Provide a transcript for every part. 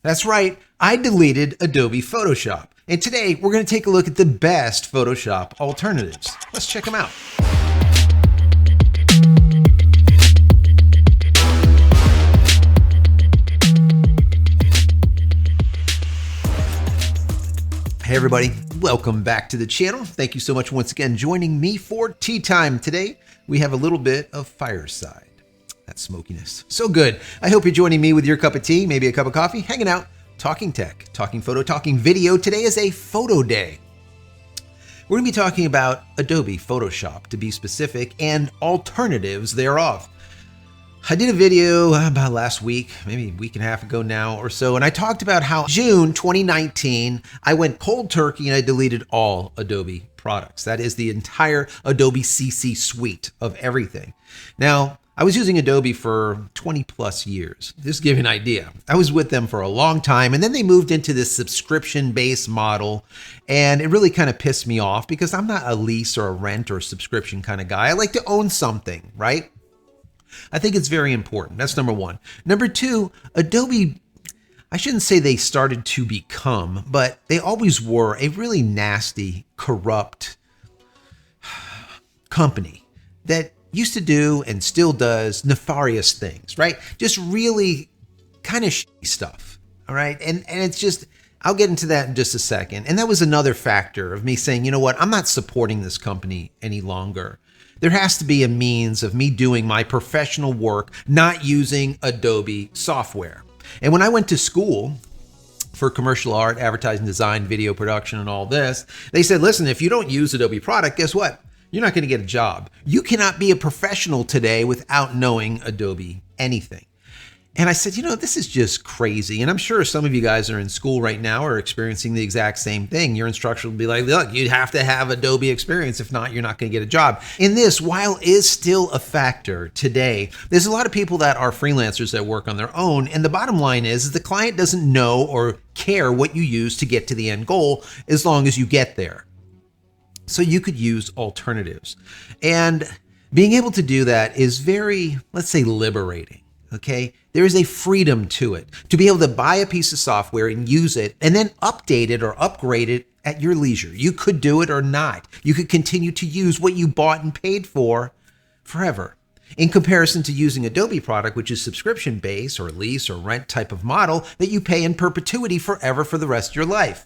That's right, I deleted Adobe Photoshop. And today we're going to take a look at the best Photoshop alternatives. Let's check them out. Hey everybody, welcome back to the channel. Thank you so much once again joining me for tea time. Today we have a little bit of fireside. That smokiness, so good. I hope you're joining me with your cup of tea, maybe a cup of coffee, hanging out, talking tech, talking photo, talking video. Today is a photo day. We're gonna be talking about Adobe Photoshop, to be specific, and alternatives thereof. I did a video about last week, maybe a week and a half ago now or so, and I talked about how June 2019, I went cold turkey and I deleted all Adobe products. That is the entire Adobe CC suite of everything. Now, I was using Adobe for 20 plus years. Just to give you an idea. I was with them for a long time, and then they moved into this subscription-based model, and it really kind of pissed me off because I'm not a lease or a rent or a subscription kind of guy. I like to own something, right? I think it's very important. That's number one. Number two, Adobe, I shouldn't say they started to become, but they always were a really nasty, corrupt company that used to do and still does nefarious things, right? Just really kind of shitty stuff, all right? And it's just, I'll get into that in just a second. And that was another factor of me saying, you know what, I'm not supporting this company any longer. There has to be a means of me doing my professional work, not using Adobe software. And when I went to school for commercial art, advertising design, video production, and all this, they said, listen, if you don't use Adobe product, guess what? You're not going to get a job. You cannot be a professional today without knowing Adobe anything. And I said, you know, this is just crazy. And I'm sure some of you guys are in school right now are experiencing the exact same thing. Your instructor will be like, look, you have to have Adobe experience. If not, you're not going to get a job. And this, while is still a factor today, there's a lot of people that are freelancers that work on their own. And the bottom line is the client doesn't know or care what you use to get to the end goal as long as you get there. So you could use alternatives. And being able to do that is very, let's say, liberating. Okay, there is a freedom to it, to be able to buy a piece of software and use it and then update it or upgrade it at your leisure. You could do it or not. You could continue to use what you bought and paid for forever. In comparison to using Adobe product, which is subscription-based or lease or rent type of model that you pay in perpetuity forever for the rest of your life.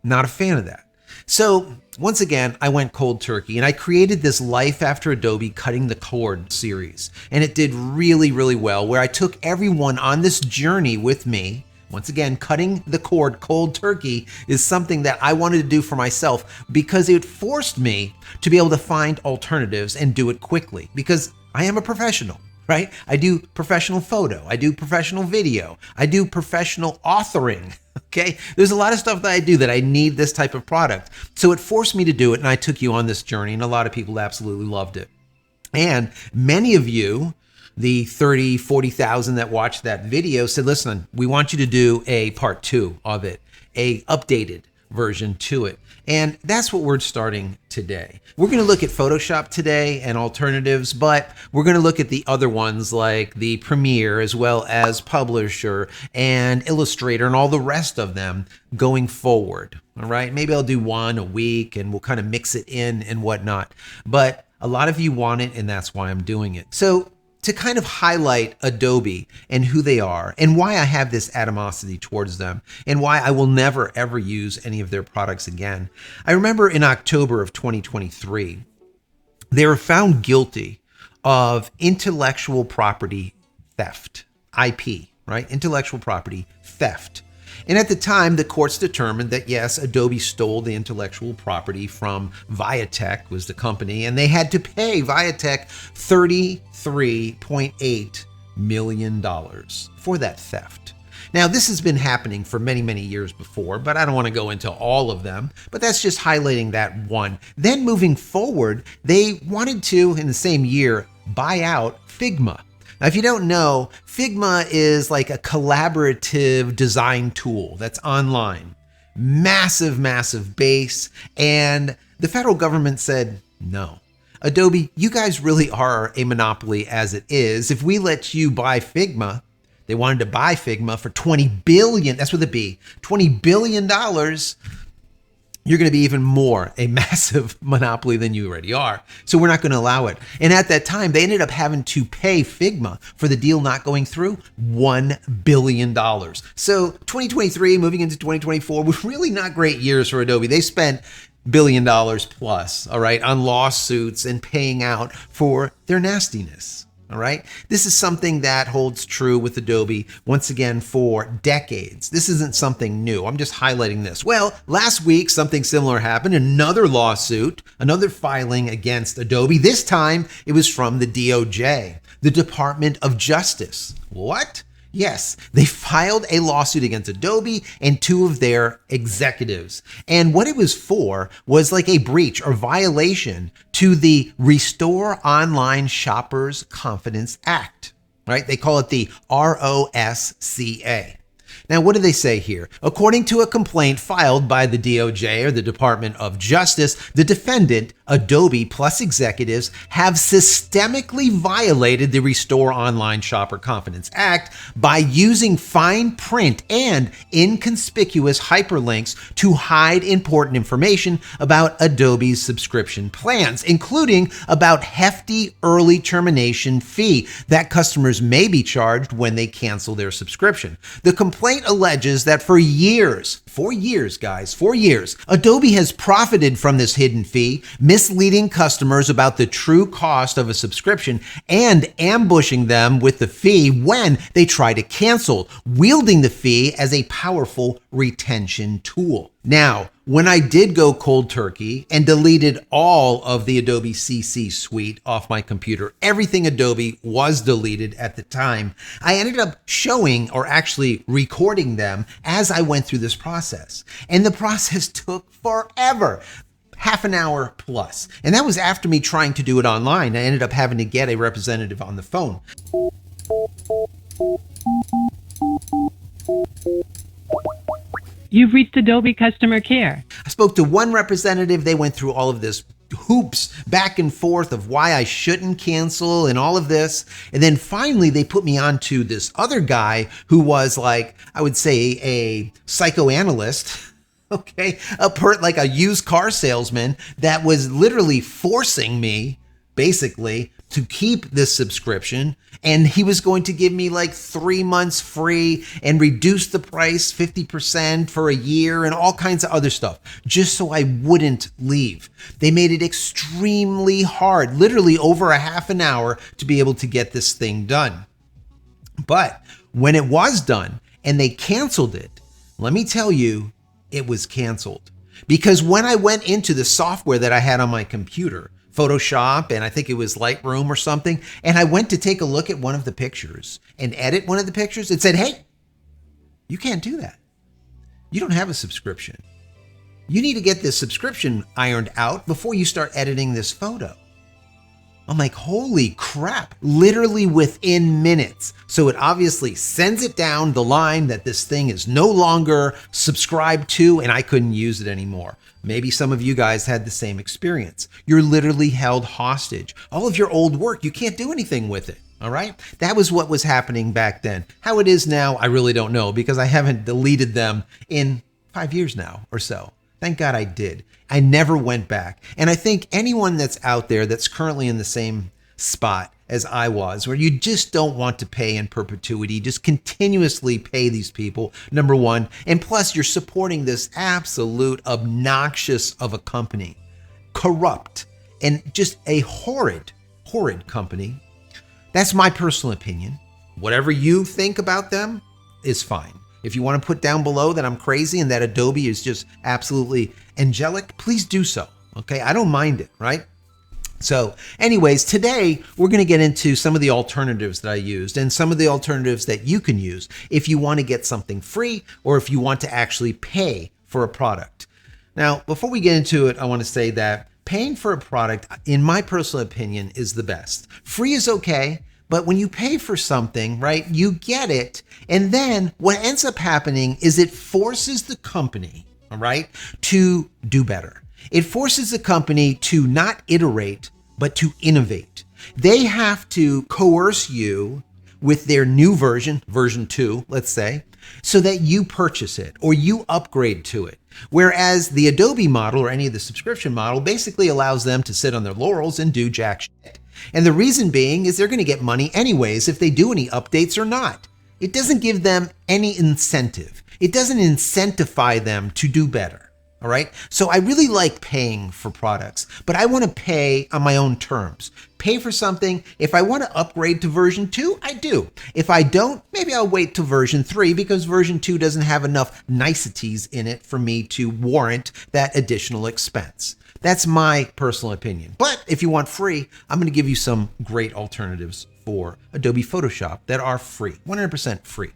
Not a fan of that. So once again, I went cold turkey and I created this Life After Adobe Cutting the Cord series. And it did really, really well, where I took everyone on this journey with me. Once again, cutting the cord cold turkey is something that I wanted to do for myself because it forced me to be able to find alternatives and do it quickly because I am a professional. Right? I do professional photo. I do professional video. I do professional authoring. Okay? There's a lot of stuff that I do that I need this type of product. So it forced me to do it, and I took you on this journey, and a lot of people absolutely loved it. And many of you, the 30, 40,000 that watched that video said, listen, we want you to do a part 2 of it, a updated version to it. And that's what we're starting today. We're going to look at Photoshop today and alternatives, but we're going to look at the other ones like the Premiere as well as Publisher and Illustrator and all the rest of them going forward. All right. Maybe I'll do one a week and we'll kind of mix it in and whatnot. But a lot of you want it, and that's why I'm doing it. So to kind of highlight Adobe and who they are and why I have this animosity towards them and why I will never, ever use any of their products again. I remember in October of 2023, they were found guilty of intellectual property theft, IP, right? Intellectual property theft. And at the time, the courts determined that, yes, Adobe stole the intellectual property from Viatech, was the company, and they had to pay Viatech $33.8 million for that theft. Now, this has been happening for many, many years before, but I don't want to go into all of them, but that's just highlighting that one. Then moving forward, they wanted to, in the same year, buy out Figma. Now, if you don't know, Figma is like a collaborative design tool that's online. Massive, massive base. And the federal government said, no. Adobe, you guys really are a monopoly as it is. If we let you buy Figma, they wanted to buy Figma for $20 billion. That's with a B, $20 billion. You're going to be even more a massive monopoly than you already are. So we're not going to allow it. And at that time, they ended up having to pay Figma for the deal not going through $1 billion. So 2023, moving into 2024, was really not great years for Adobe. They spent $1 billion plus, all right, on lawsuits and paying out for their nastiness. All right. This is something that holds true with Adobe once again for decades. This isn't something new. I'm just highlighting this. Well, last week, something similar happened. Another lawsuit, another filing against Adobe. This time it was from the DOJ, the Department of Justice. What? Yes, they filed a lawsuit against Adobe and two of their executives. And what it was for was like a breach or violation to the Restore Online Shoppers Confidence Act, right? They call it the ROSCA. Now, what do they say here? According to a complaint filed by the DOJ or the Department of Justice, the defendant, Adobe plus executives, have systemically violated the Restore Online Shopper Confidence Act by using fine print and inconspicuous hyperlinks to hide important information about Adobe's subscription plans, including about hefty early termination fee that customers may be charged when they cancel their subscription. The complaint alleges that for years, Adobe has profited from this hidden fee, misleading customers about the true cost of a subscription and ambushing them with the fee when they try to cancel, wielding the fee as a powerful retention tool. Now, when I did go cold turkey and deleted all of the Adobe CC suite off my computer, everything Adobe was deleted at the time, I ended up showing or actually recording them as I went through this process. And the process took forever. Half an hour plus. And that was after me trying to do it online. I ended up having to get a representative on the phone. You've reached Adobe Customer Care. I spoke to one representative. They went through all of this hoops back and forth of why I shouldn't cancel and all of this. And then finally, they put me on to this other guy who was like, I would say a psychoanalyst. Okay, like a used car salesman that was literally forcing me basically to keep this subscription. And he was going to give me like 3 months free and reduce the price 50% for a year and all kinds of other stuff, just so I wouldn't leave. They made it extremely hard, literally over a half an hour to be able to get this thing done. But when it was done and they canceled it, let me tell you, it was canceled. Because when I went into the software that I had on my computer, Photoshop, and I think it was Lightroom or something, and I went to take a look at one of the pictures and edit one of the pictures, it said, hey, you can't do that. You don't have a subscription. You need to get this subscription ironed out before you start editing this photo. I'm like, holy crap, literally within minutes. So it obviously sends it down the line that this thing is no longer subscribed to and I couldn't use it anymore. Maybe some of you guys had the same experience. You're literally held hostage. All of your old work, you can't do anything with it. All right. That was what was happening back then. How it is now, I really don't know because I haven't deleted them in 5 years now or so. Thank God I did. I never went back. And I think anyone that's out there that's currently in the same spot as I was, where you just don't want to pay in perpetuity, just continuously pay these people, number one. And plus you're supporting this absolute obnoxious of a company, corrupt, and just a horrid company. That's my personal opinion. Whatever you think about them is fine. If you want to put down below that I'm crazy and that Adobe is just absolutely angelic, please do so. Okay, I don't mind it, right? So anyways, today we're going to get into some of the alternatives that I used and some of the alternatives that you can use if you want to get something free or if you want to actually pay for a product. Now, before we get into it, I want to say that paying for a product, in my personal opinion, is the best. Free is okay. But when you pay for something, right, you get it. And then what ends up happening is it forces the company, all right, to do better. It forces the company to not iterate, but to innovate. They have to coerce you with their new version, version 2, let's say, so that you purchase it or you upgrade to it. Whereas the Adobe model or any of the subscription model basically allows them to sit on their laurels and do jack shit. And the reason being is they're going to get money anyways if they do any updates or not. It doesn't give them any incentive. It doesn't incentivize them to do better. All right. So I really like paying for products, but I want to pay on my own terms. Pay for something. If I want to upgrade to version 2, I do. If I don't, maybe I'll wait to version 3 because version 2 doesn't have enough niceties in it for me to warrant that additional expense. That's my personal opinion. But if you want free, I'm going to give you some great alternatives for Adobe Photoshop that are free, 100% free.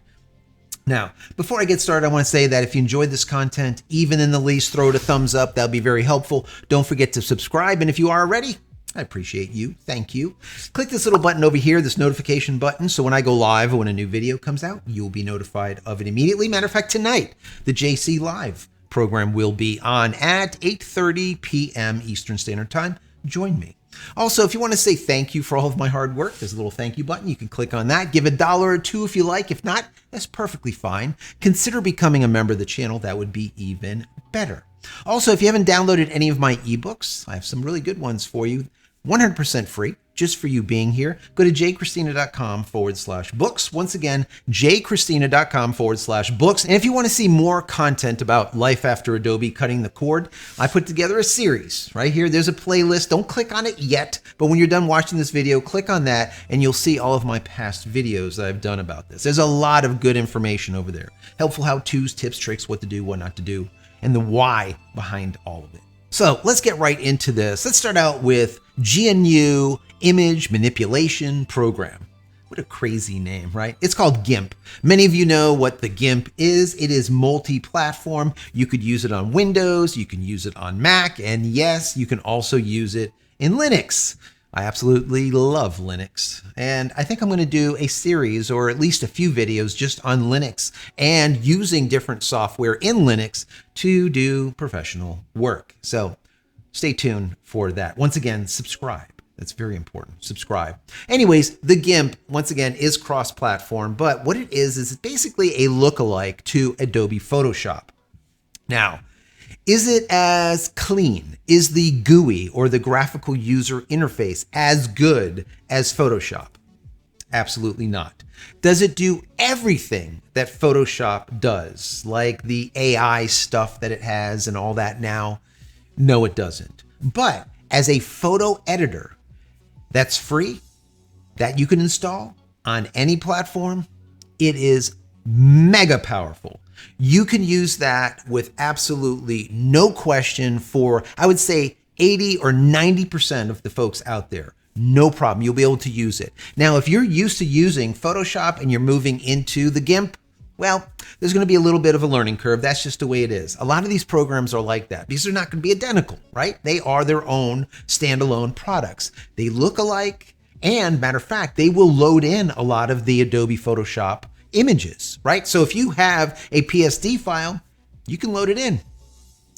Now, before I get started, I want to say that if you enjoyed this content, even in the least, throw it a thumbs up. That'll be very helpful. Don't forget to subscribe. And if you are already, I appreciate you. Thank you. Click this little button over here, this notification button. So when I go live or when a new video comes out, you'll be notified of it immediately. Matter of fact, tonight, the JC Live program will be on at 8:30 p.m. Eastern Standard Time. Join me. Also, if you want to say thank you for all of my hard work, there's a little thank you button. You can click on that. Give $1 or $2 if you like. If not, that's perfectly fine. Consider becoming a member of the channel. That would be even better. Also, if you haven't downloaded any of my ebooks, I have some really good ones for you. 100% free, just for you being here. Go to JCristina.com/books. Once again, JCristina.com/books. And if you want to see more content about Life After Adobe Cutting the Cord, I put together a series right here. There's a playlist. Don't click on it yet, but when you're done watching this video, click on that and you'll see all of my past videos that I've done about this. There's a lot of good information over there. Helpful how-tos, tips, tricks, what to do, what not to do, and the why behind all of it. So let's get right into this. Let's start out with GNU Image Manipulation Program. What a crazy name, right? It's called Gimp. Many of you know what the Gimp is. It is multi-platform. You could use it on Windows, you can use it on Mac, and yes, you can also use it in Linux. I absolutely love Linux. And I think I'm going to do a series or at least a few videos just on Linux and using different software in Linux to do professional work. So stay tuned for that. Once again, subscribe. That's very important. Subscribe. Anyways, the Gimp, once again, is cross-platform, but what it is basically a lookalike to Adobe Photoshop. Now, is it as clean? Is the GUI or the graphical user interface as good as Photoshop? Absolutely not. Does it do everything that Photoshop does, like the AI stuff that it has and all that now? No, it doesn't. But as a photo editor that's free, that you can install on any platform, it is mega powerful. You can use that with absolutely no question for, I would say, 80 or 90% of the folks out there. No problem. You'll be able to use it. Now, if you're used to using Photoshop and you're moving into the Gimp, well, there's going to be a little bit of a learning curve. That's just the way it is. A lot of these programs are like that because they're not going to be identical, right? They are their own standalone products. They look alike, and matter of fact, they will load in a lot of the Adobe Photoshop images, right? So if you have a PSD file, you can load it in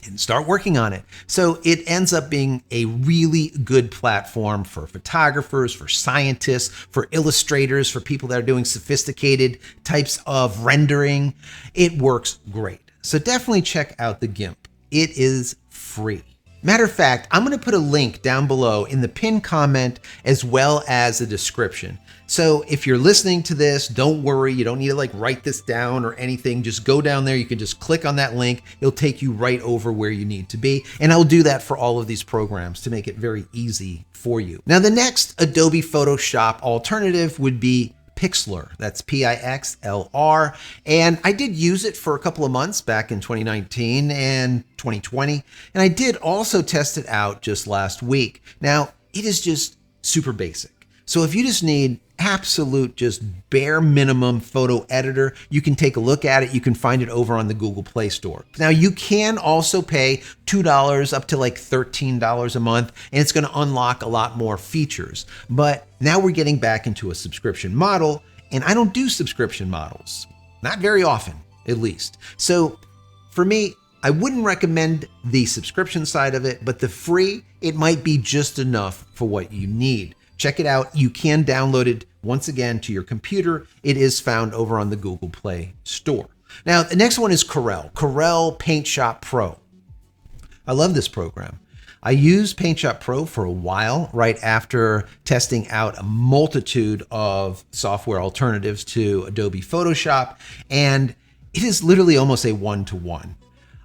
and start working on it. So it ends up being a really good platform for photographers, for scientists, for illustrators, for people that are doing sophisticated types of rendering. It works great. So definitely check out the Gimp. It is free. Matter of fact, I'm going to put a link down below in the pinned comment as well as the description. So if you're listening to this, don't worry. You don't need to write this down or anything. Just go down there. You can just click on that link. It'll take you right over where you need to be. And I'll do that for all of these programs to make it very easy for you. Now, the next Adobe Photoshop alternative would be Pixlr. That's Pixlr. And I did use it for a couple of months back in 2019 and 2020. And I did also test it out just last week. Now, it is just super basic. So if you just need absolute, just bare minimum photo editor, you can take a look at it. You can find it over on the Google Play Store. Now, you can also pay $2 up to $13 a month, and it's going to unlock a lot more features. But now we're getting back into a subscription model, and I don't do subscription models. Not very often, at least. So for me, I wouldn't recommend the subscription side of it, but the free, it might be just enough for what you need. Check it out. You can download it once again to your computer. It is found over on the Google Play Store. Now, the next one is Corel PaintShop Pro. I love this program. I used PaintShop Pro for a while, right after testing out a multitude of software alternatives to Adobe Photoshop, and it is literally almost a one-to-one.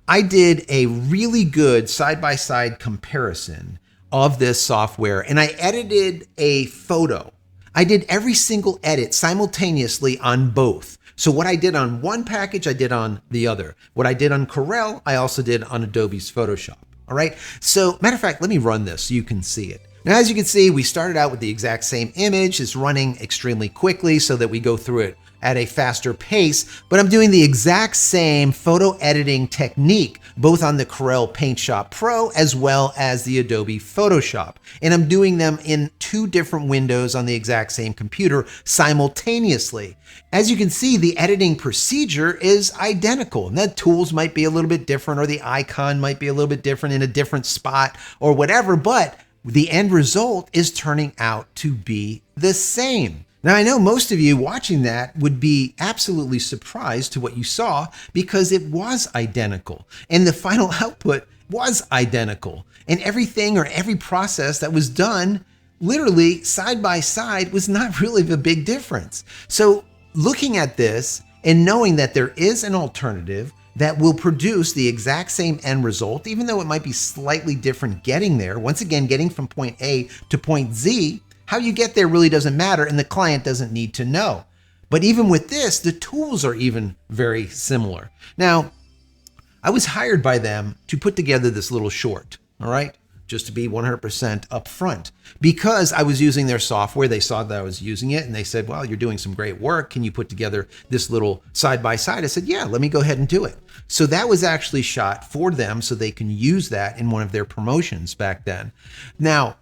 I did a really good side-by-side comparison of this software, and I edited a photo. I did every single edit simultaneously on both. So what I did on one package, I did on the other. What I did on Corel, I also did on Adobe's Photoshop. All right. So matter of fact, let me run this so you can see it. Now, as you can see, we started out with the exact same image. It's running extremely quickly so that we go through it at a faster pace, but I'm doing the exact same photo editing technique, both on the Corel PaintShop Pro as well as the Adobe Photoshop. And I'm doing them in two different windows on the exact same computer simultaneously. As you can see, the editing procedure is identical. And the tools might be a little bit different, or the icon might be a little bit different in a different spot or whatever, but the end result is turning out to be the same. Now, I know most of you watching that would be absolutely surprised to what you saw because it was identical and the final output was identical, and everything or every process that was done literally side by side was not really the big difference. So looking at this and knowing that there is an alternative that will produce the exact same end result, even though it might be slightly different getting there, once again, getting from point A to point Z, how you get there really doesn't matter, and the client doesn't need to know. But even with this, the tools are even very similar. Now, I was hired by them to put together this little short, all right? Just to be 100% upfront. Because I was using their software, they saw that I was using it, and they said, well, you're doing some great work. Can you put together this little side-by-side? I said, yeah, let me go ahead and do it. So that was actually shot for them so they can use that in one of their promotions back then. Now,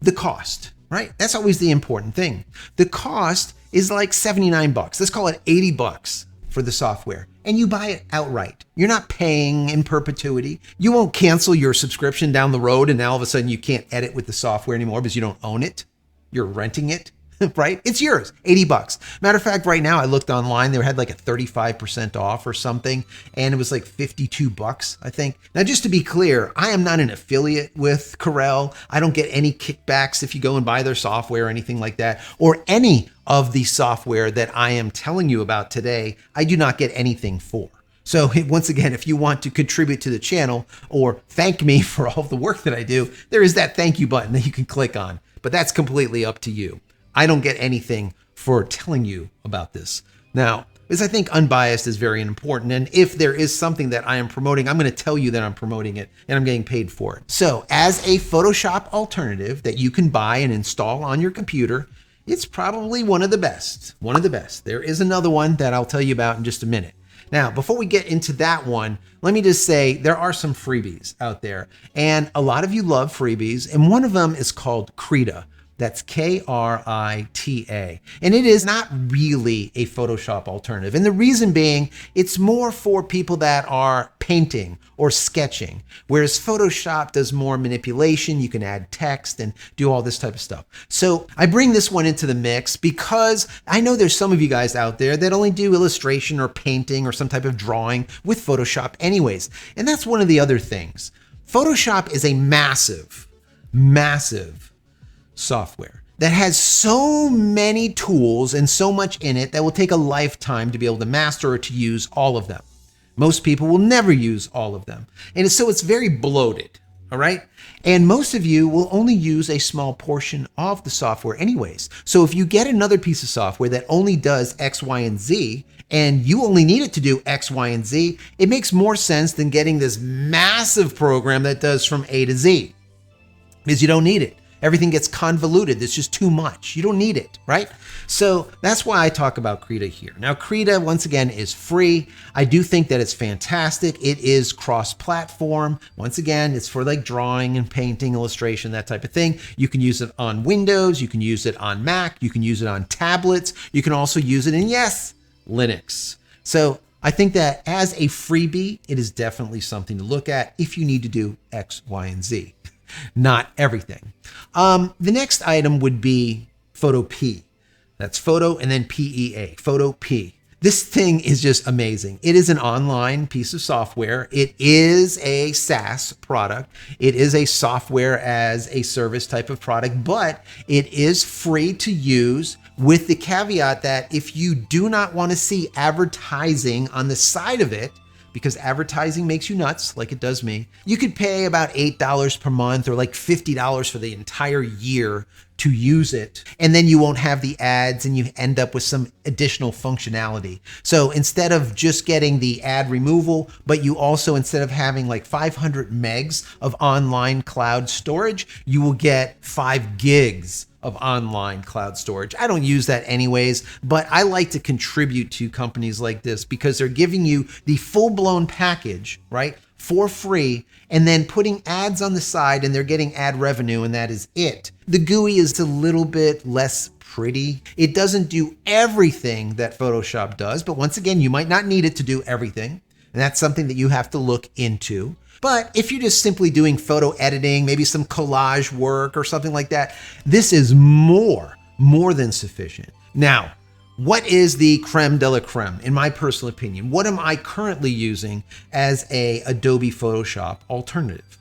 the cost. Right? That's always the important thing. The cost is like $79. Let's call it $80 for the software. And you buy it outright. You're not paying in perpetuity. You won't cancel your subscription down the road and now all of a sudden you can't edit with the software anymore because you don't own it. You're renting it, right? It's yours, $80. Matter of fact, right now I looked online, they had like a 35% off or something, and it was like $52, I think. Now, just to be clear, I am not an affiliate with Corel. I don't get any kickbacks if you go and buy their software or anything like that, or any of the software that I am telling you about today, I do not get anything for. So once again, if you want to contribute to the channel or thank me for all the work that I do, there is that thank you button that you can click on, but that's completely up to you. I don't get anything for telling you about this. Now, because I think unbiased is very important. And if there is something that I am promoting, I'm going to tell you that I'm promoting it and I'm getting paid for it. So as a Photoshop alternative that you can buy and install on your computer, it's probably one of the best. One of the best. There is another one that I'll tell you about in just a minute. Now, before we get into that one, let me just say there are some freebies out there. And a lot of you love freebies. And one of them is called Krita. That's Krita. And it is not really a Photoshop alternative. And the reason being, it's more for people that are painting or sketching, whereas Photoshop does more manipulation. You can add text and do all this type of stuff. So I bring this one into the mix because I know there's some of you guys out there that only do illustration or painting or some type of drawing with Photoshop anyways. And that's one of the other things. Photoshop is a massive software that has so many tools and so much in it that will take a lifetime to be able to master or to use all of them. Most people will never use all of them. And so it's very bloated, all right? And most of you will only use a small portion of the software anyways. So if you get another piece of software that only does X, Y, and Z, and you only need it to do X, Y, and Z, it makes more sense than getting this massive program that does from A to Z, because you don't need it. Everything gets convoluted. It's just too much. You don't need it, right? So that's why I talk about Krita here. Now, Krita, once again, is free. I do think that it's fantastic. It is cross-platform. Once again, it's for like drawing and painting, illustration, that type of thing. You can use it on Windows. You can use it on Mac. You can use it on tablets. You can also use it in, yes, Linux. So I think that as a freebie, it is definitely something to look at if you need to do X, Y, and Z. not everything. The next item would be Photopea. That's photo and then PEA, Photopea. This thing is just amazing. It is an online piece of software. It is a SaaS product. It is a software as a service type of product, but it is free to use with the caveat that if you do not want to see advertising on the side of it, because advertising makes you nuts like it does me, you could pay about $8 per month or like $50 for the entire year to use it. And then you won't have the ads and you end up with some additional functionality. So instead of just getting the ad removal, but you also, instead of having like 500 megs of online cloud storage, you will get 5 gigs of online cloud storage. I don't use that anyways, but I like to contribute to companies like this because they're giving you the full-blown package, right, for free, and then putting ads on the side and they're getting ad revenue, and that is it. The GUI is a little bit less pretty. It doesn't do everything that Photoshop does, but once again, you might not need it to do everything, and that's something that you have to look into. But if you're just simply doing photo editing, maybe some collage work or something like that, this is more than sufficient. Now, what is the creme de la creme, in my personal opinion? What am I currently using as a Adobe Photoshop alternative?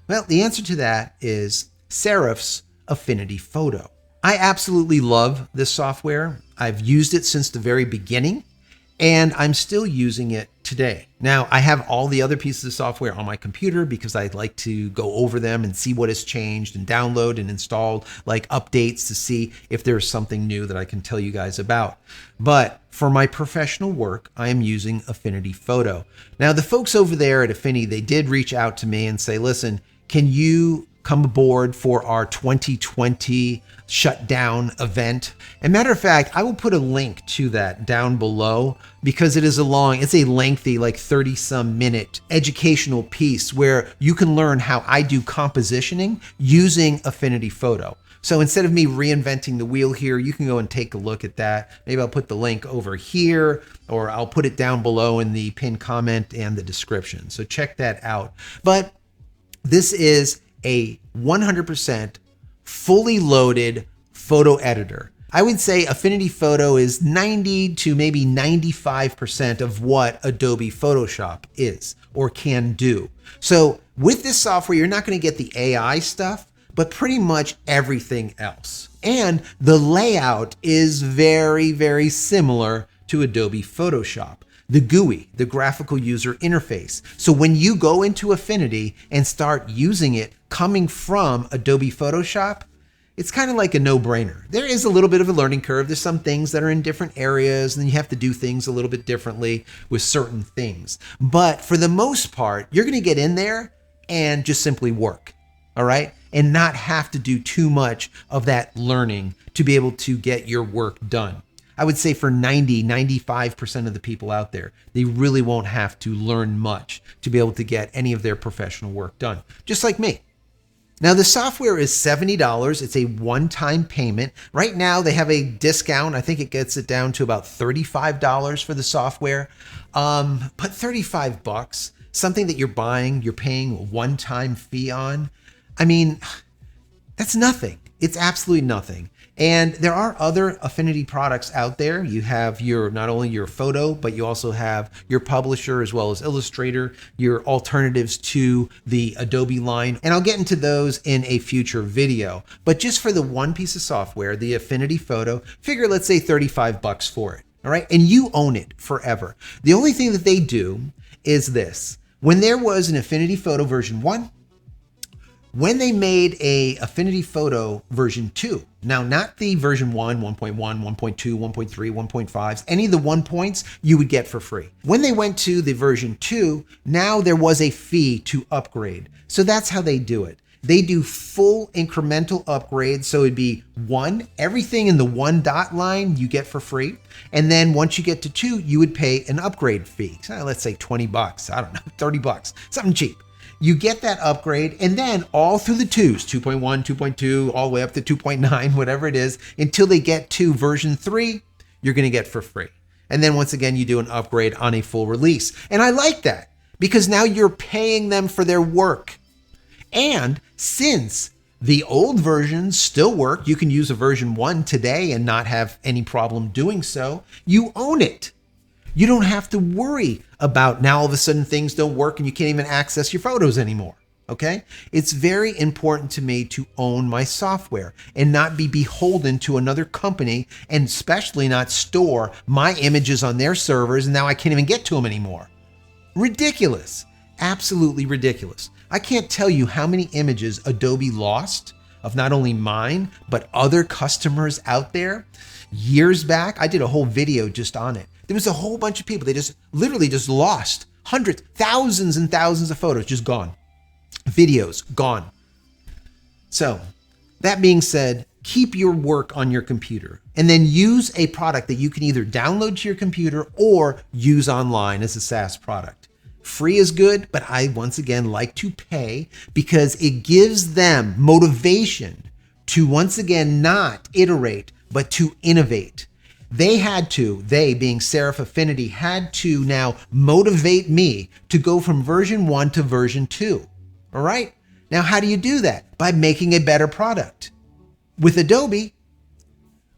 Well, the answer to that is Serif's Affinity Photo. I absolutely love this software. I've used it since the very beginning, and I'm still using it today. Now, I have all the other pieces of software on my computer because I like to go over them and see what has changed and download and install like updates to see if there's something new that I can tell you guys about. But for my professional work, I am using Affinity Photo. Now, the folks over there at Affinity, they did reach out to me and say, listen, can you come aboard for our 2020 shutdown event? And matter of fact, I will put a link to that down below because it's a lengthy, like 30 some minute educational piece where you can learn how I do compositioning using Affinity Photo. So instead of me reinventing the wheel here, you can go and take a look at that. Maybe I'll put the link over here, or I'll put it down below in the pinned comment and the description. So check that out. But this is a 100% fully loaded photo editor. I would say Affinity Photo is 90 to maybe 95% of what Adobe Photoshop is or can do. So with this software, you're not going to get the AI stuff, but pretty much everything else. And the layout is very, very similar to Adobe Photoshop. The GUI, the graphical user interface. So when you go into Affinity and start using it coming from Adobe Photoshop, it's kind of like a no-brainer. There is a little bit of a learning curve. There's some things that are in different areas and you have to do things a little bit differently with certain things. But for the most part, you're gonna get in there and just simply work, all right? And not have to do too much of that learning to be able to get your work done. I would say for 95% of the people out there, they really won't have to learn much to be able to get any of their professional work done, just like me. Now, the software is $70. It's a one-time payment. Right now, they have a discount. I think it gets it down to about $35 for the software. But $35, something that you're buying, you're paying a one-time fee on. I mean, that's nothing. It's absolutely nothing. And there are other Affinity products out there. You have not only your photo, but you also have your publisher as well as Illustrator, your alternatives to the Adobe line. And I'll get into those in a future video. But just for the one piece of software, the Affinity Photo, figure let's say $35 for it. All right. And you own it forever. The only thing that they do is this. When there was an Affinity Photo version 1, when they made a Affinity Photo version 2, now not the version 1, 1.1, 1.2, 1.3, 1.5, any of the 1 points you would get for free. When they went to the version 2, now there was a fee to upgrade. So that's how they do it. They do full incremental upgrades. So it'd be 1, everything in the 1 dot line you get for free. And then once you get to 2, you would pay an upgrade fee. So let's say $20, I don't know, $30, something cheap. You get that upgrade, and then all through the 2s, 2.1, 2.2, all the way up to 2.9, whatever it is, until they get to version 3, you're going to get for free. And then once again, you do an upgrade on a full release. And I like that because now you're paying them for their work. And since the old versions still work, you can use a version 1 today and not have any problem doing so. You own it. You don't have to worry about now all of a sudden things don't work and you can't even access your photos anymore. Okay? It's very important to me to own my software and not be beholden to another company, and especially not store my images on their servers and now I can't even get to them anymore. Ridiculous. Absolutely ridiculous. I can't tell you how many images Adobe lost of not only mine, but other customers out there. Years back, I did a whole video just on it. There was a whole bunch of people, they just literally just lost hundreds, thousands and thousands of photos just gone. Videos gone. So that being said, keep your work on your computer and then use a product that you can either download to your computer or use online as a SaaS product. Free is good, but I once again like to pay because it gives them motivation to once again not iterate, but to innovate. They being Serif Affinity, had to now motivate me to go from version 1 to version 2. All right. Now, how do you do that? By making a better product. With Adobe,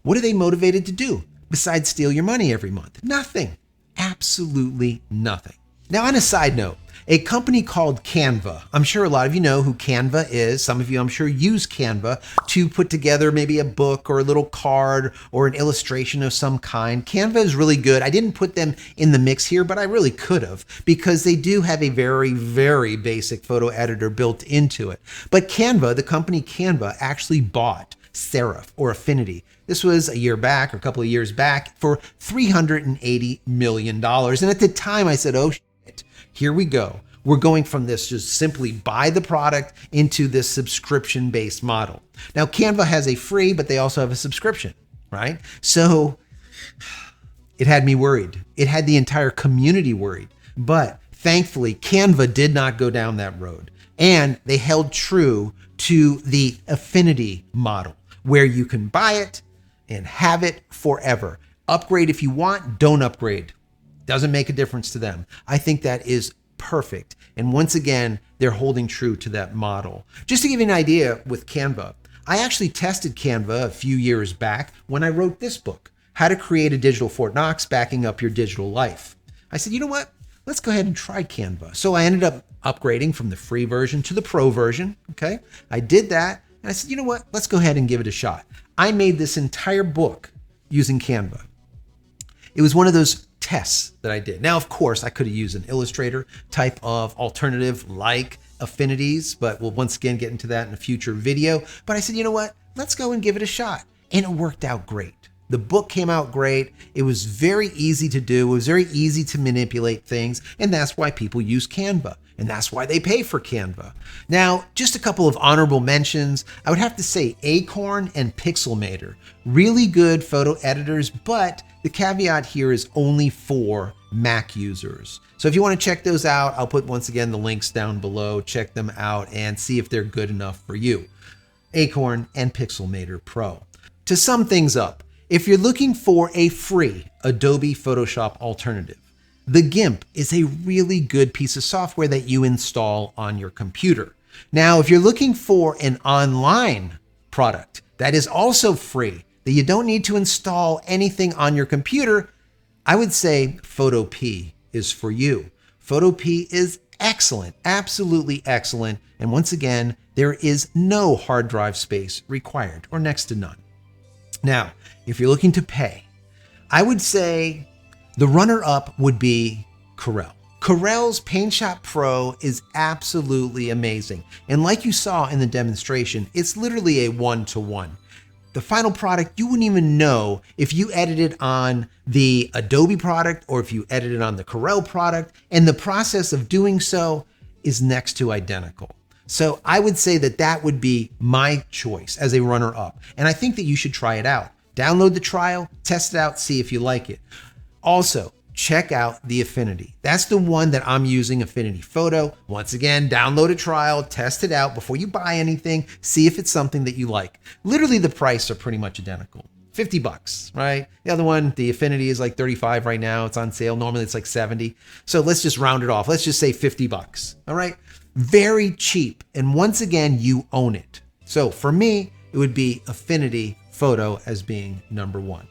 what are they motivated to do besides steal your money every month? Nothing. Absolutely nothing. Now, on a side note, a company called Canva. I'm sure a lot of you know who Canva is. Some of you, I'm sure, use Canva to put together maybe a book or a little card or an illustration of some kind. Canva is really good. I didn't put them in the mix here, but I really could have, because they do have a very, very basic photo editor built into it. But Canva, the company Canva, actually bought Serif or Affinity. This was a year back or a couple of years back for $380 million. And at the time I said, oh, here we go. We're going from this just simply buy the product into this subscription-based model. Now, Canva has a free, but they also have a subscription, right? So it had me worried. It had the entire community worried. But thankfully, Canva did not go down that road. And they held true to the Affinity model, where you can buy it and have it forever. Upgrade if you want, don't upgrade. Doesn't make a difference to them. I think that is perfect. And once again, they're holding true to that model. Just to give you an idea with Canva, I actually tested Canva a few years back when I wrote this book, How to Create a Digital Fort Knox Backing Up Your Digital Life. I said, you know what? Let's go ahead and try Canva. So I ended up upgrading from the free version to the pro version. Okay. I did that. And I said, you know what? Let's go ahead and give it a shot. I made this entire book using Canva. It was one of those tests that I did. Now, of course, I could have used an Illustrator type of alternative like Affinities, but we'll once again get into that in a future video. But I said, you know what? Let's go and give it a shot. And it worked out great. The book came out great. It was very easy to do. It was very easy to manipulate things. And that's why people use Canva. And that's why they pay for Canva. Now, just a couple of honorable mentions. I would have to say Acorn and Pixelmator. Really good photo editors, but the caveat here is only for Mac users. So if you want to check those out, I'll put once again the links down below. Check them out and see if they're good enough for you. Acorn and Pixelmator Pro. To sum things up, if you're looking for a free Adobe Photoshop alternative, the Gimp is a really good piece of software that you install on your computer. Now, if you're looking for an online product that is also free, that you don't need to install anything on your computer, I would say Photopea is for you. Photopea is excellent, absolutely excellent. And once again, there is no hard drive space required, or next to none. Now, if you're looking to pay, I would say the runner-up would be Corel. Corel's PaintShop Pro is absolutely amazing. And like you saw in the demonstration, it's literally a one-to-one. The final product, you wouldn't even know if you edited on the Adobe product or if you edited on the Corel product, and the process of doing so is next to identical. So I would say that that would be my choice as a runner-up. And I think that you should try it out. Download the trial, test it out, see if you like it. Also, check out the Affinity. That's the one that I'm using, Affinity Photo. Once again, download a trial, test it out before you buy anything, see if it's something that you like. Literally, the price are pretty much identical. $50, right? The other one, the Affinity, is like $35 right now. It's on sale. Normally it's like $70. So let's just round it off. Let's just say $50. All right. very cheap. And once again, you own it. So for me, it would be Affinity Photo as being number one.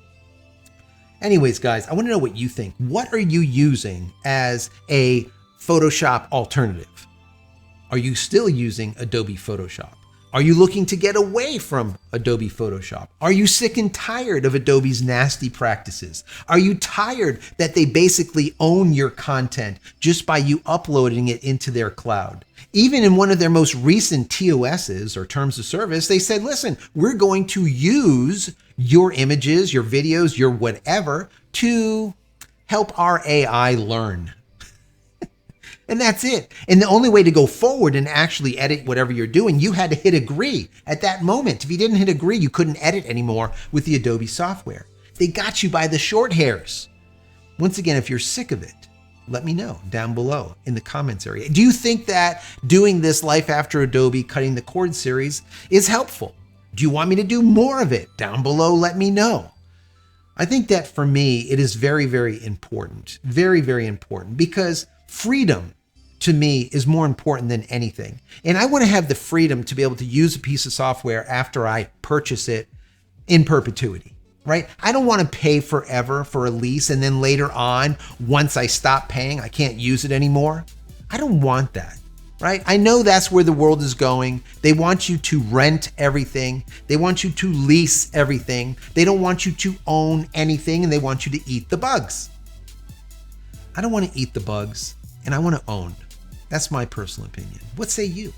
Anyways, guys, I want to know what you think. What are you using as a Photoshop alternative? Are you still using Adobe Photoshop? Are you looking to get away from Adobe Photoshop? Are you sick and tired of Adobe's nasty practices? Are you tired that they basically own your content just by you uploading it into their cloud? Even in one of their most recent TOSs or terms of service, they said, listen, we're going to use your images, your videos, your whatever to help our AI learn. And that's it. And the only way to go forward and actually edit whatever you're doing, you had to hit agree at that moment. If you didn't hit agree, you couldn't edit anymore with the Adobe software. They got you by the short hairs. Once again, if you're sick of it, let me know down below in the comments area. Do you think that doing this Life After Adobe Cutting the Cord series is helpful? Do you want me to do more of it? Down below, let me know. I think that for me, it is very, very important. Very, very important, because freedom to me is more important than anything. And I want to have the freedom to be able to use a piece of software after I purchase it in perpetuity, right? I don't want to pay forever for a lease and then later on, once I stop paying, I can't use it anymore. I don't want that, right? I know that's where the world is going. They want you to rent everything. They want you to lease everything. They don't want you to own anything, and they want you to eat the bugs. I don't want to eat the bugs, and I want to own. That's my personal opinion. What say you?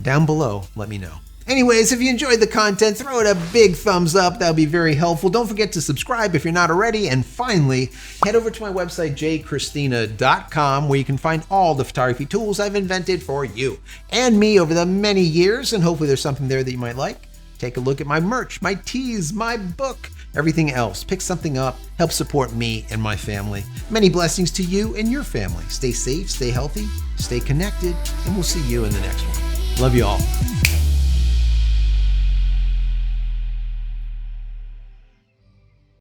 Down below, let me know. Anyways, if you enjoyed the content, throw it a big thumbs up. That would be very helpful. Don't forget to subscribe if you're not already. And finally, head over to my website, JCristina.com, where you can find all the photography tools I've invented for you and me over the many years. And hopefully there's something there that you might like. Take a look at my merch, my teas, my book, everything else. Pick something up, help support me and my family. Many blessings to you and your family. Stay safe, stay healthy, stay connected, and we'll see you in the next one. Love you all.